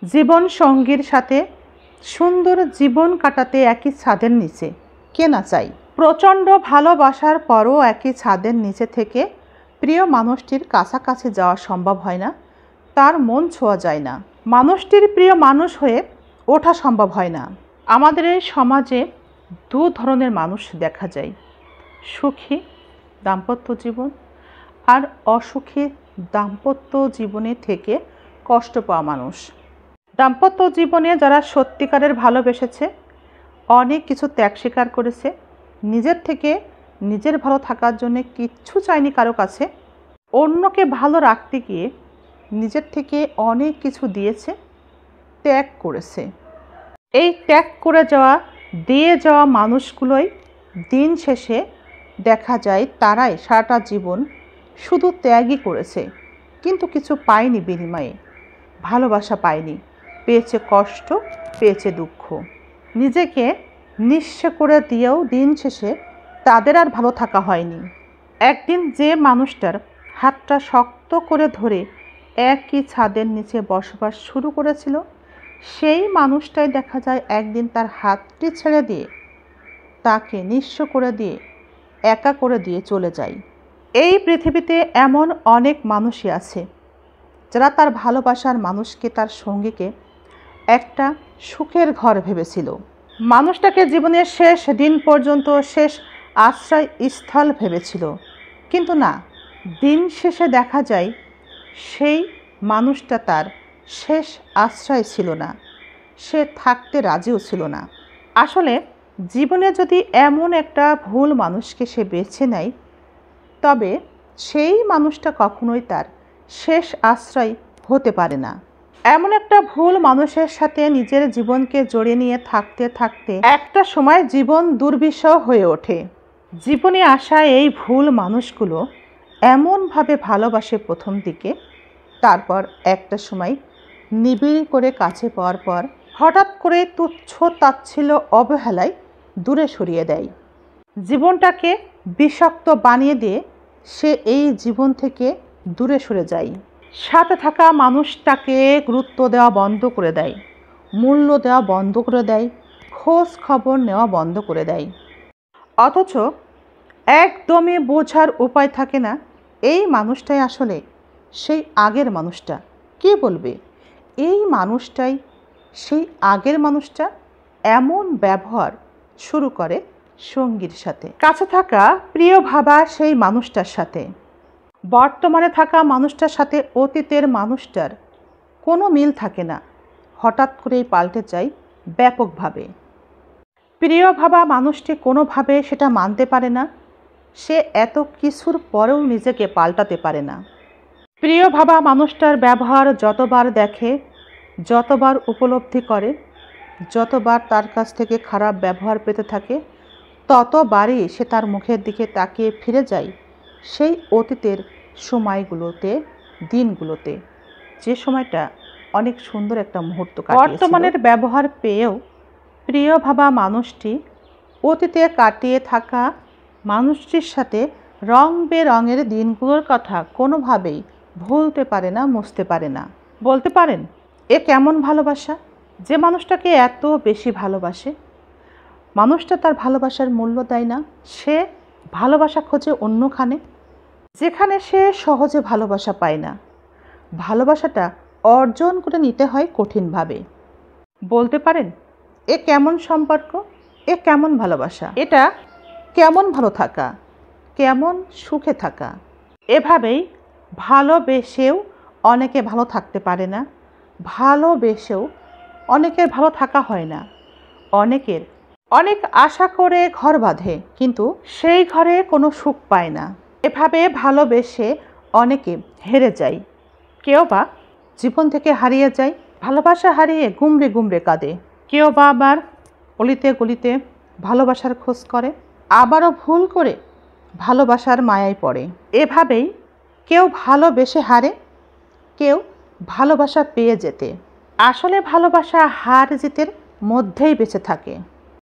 জীবন সঙ্গীর সাথে সুন্দর জীবন কাটাতে একই ছাদের নিচে কে না চাই। প্রচণ্ড ভালোবাসার পরও একই ছাদের নিচে থেকে প্রিয় মানুষটির কাছাকাছি যাওয়া সম্ভব হয় না, তার মন ছোঁয়া যায় না, মানুষটির প্রিয় মানুষ হয়ে ওঠা সম্ভব হয় না। আমাদের এই সমাজে দু ধরনের মানুষ দেখা যায়, সুখী দাম্পত্য জীবন আর অসুখী দাম্পত্য জীবনে থেকে কষ্ট পাওয়া মানুষ। দাম্পত্য জীবনে যারা সত্যিকারের ভালোবেসেছে, অনেক কিছু ত্যাগ স্বীকার করেছে, নিজের থেকে নিজের ভালো থাকার জন্য কিচ্ছু চায়নি কারো কাছে, অন্যকে ভালো রাখতে গিয়ে নিজের থেকে অনেক কিছু দিয়েছে, ত্যাগ করেছে। এই ত্যাগ করে যাওয়া দিয়ে যাওয়া মানুষগুলোই দিন শেষে দেখা যায় তারাই সারাটা জীবন শুধু ত্যাগই করেছে, কিন্তু কিছু পায়নি বিনিময়ে, ভালোবাসা পায়নি, পেয়েছে কষ্ট, পেয়েছে দুঃখ। নিজেকে নিঃস্ব করে দিয়েও দিন শেষে তাদের আর ভালো থাকা হয়নি। একদিন যে মানুষটার হাতটা শক্ত করে ধরে একই ছাদের নিচে বসবাস শুরু করেছিল, সেই মানুষটাই দেখা যায় একদিন তার হাতটি ছেড়ে দিয়ে তাকে নিঃস্ব করে দিয়ে একা করে দিয়ে চলে যায়। এই পৃথিবীতে এমন অনেক মানুষই আছে যারা তার ভালোবাসার মানুষকে, তার সঙ্গীকে একটা সুখের ঘর ভেবেছিল, মানুষটাকে জীবনের শেষ দিন পর্যন্ত শেষ আশ্রয় স্থল ভেবেছিল, কিন্তু না, দিন শেষে দেখা যায় সেই মানুষটা তার শেষ আশ্রয় ছিল না, সে থাকতে রাজিও ছিল না। আসলে জীবনে যদি এমন একটা ভুল মানুষকে সে বেছে নেয়, তবে সেই মানুষটা কখনোই তার শেষ আশ্রয় হতে পারে না। এমন একটা ভুল মানুষের সাথে নিজের জীবনকে জড়িয়ে নিয়ে থাকতে থাকতে একটা সময় জীবন দুর্বিষহ হয়ে ওঠে। জীবনে আসা এই ভুল মানুষগুলো এমনভাবে ভালোবাসে প্রথম দিকে, তারপর একটা সময় নিবিড় করে কাছে পাওয়ার পর হঠাৎ করে তুচ্ছ তাচ্ছিল্য অবহেলায় দূরে সরিয়ে দেয়। জীবনটাকে বিষাক্ত বানিয়ে দিয়ে সে এই জীবন থেকে দূরে সরে যায়। সাথে থাকা মানুষটাকে গুরুত্ব দেওয়া বন্ধ করে দেয়, মূল্য দেওয়া বন্ধ করে দেয়, খোঁজ খবর নেওয়া বন্ধ করে দেয়। অথচ একদমই বোঝার উপায় থাকে না এই মানুষটাই আসলে সেই আগের মানুষটা। কে বলবে এই মানুষটাই সেই আগের মানুষটা? এমন ব্যবহার শুরু করে সঙ্গীর সাথে, কাছে থাকা প্রিয় ভাবা সেই মানুষটার সাথে। বর্তমানে থাকা মানুষটার সাথে অতীতের মানুষটার কোনো মিল থাকে না, হঠাৎ করেই পাল্টে যায় ব্যাপকভাবে। প্রিয় ভাবা মানুষটি কোনোভাবে সেটা মানতে পারে না, সে এত কিছুর পরেও নিজেকে পাল্টাতে পারে না। প্রিয় ভাবা মানুষটার ব্যবহার যতবার দেখে, যতবার উপলব্ধি করে, যতবার তার কাছ থেকে খারাপ ব্যবহার পেতে থাকে, ততবারই সে তার মুখের দিকে তাকিয়ে ফিরে যায় সেই অতীতের সময়গুলোতে, দিনগুলোতে, যে সময়টা অনেক সুন্দর একটা মুহূর্ত কাটিয়েছিল। বর্তমানের ব্যবহার পেয়েও প্রিয় ভাবা মানুষটি অতীতে কাটিয়ে থাকা মানুষটির সাথে রং বেরঙের দিনগুলোর কথা কোনোভাবেই ভুলতে পারে না, মুছতে পারে না। বলতে পারেন এ কেমন ভালোবাসা? যে মানুষটাকে এত বেশি ভালোবাসে, মানুষটা তার ভালোবাসার মূল্য দেয় না, সে ভালোবাসা খোঁজে অন্যখানে, যেখানে সে সহজে ভালোবাসা পায় না। ভালোবাসাটা অর্জন করে নিতে হয় কঠিনভাবে। বলতে পারেন এ কেমন সম্পর্ক? এ কেমন ভালোবাসা? এটা কেমন ভালো থাকা, কেমন সুখে থাকা? এভাবেই ভালোবেসেও অনেকে ভালো থাকতে পারে না, ভালোবেসেও অনেকের ভালো থাকা হয় না। অনেকের অনেক আশা করে ঘর বাঁধে, কিন্তু সেই ঘরে কোনো সুখ পায় না। এভাবে ভালোবেসে অনেকে হেরে যায়, কেউ বা জীবন থেকে হারিয়ে যায়, ভালোবাসা হারিয়ে গুমড়ে গুমড়ে কাঁদে। কেউ বা আবার অলিতে গলিতে ভালোবাসার খোঁজ করে, আবারও ভুল করে ভালোবাসার মায়ায় পড়ে। এভাবেই কেউ ভালোবেসে হারে, কেউ ভালোবাসা পেয়ে যেতে। আসলে ভালোবাসা হার জিতের মধ্যেই বেঁচে থাকে।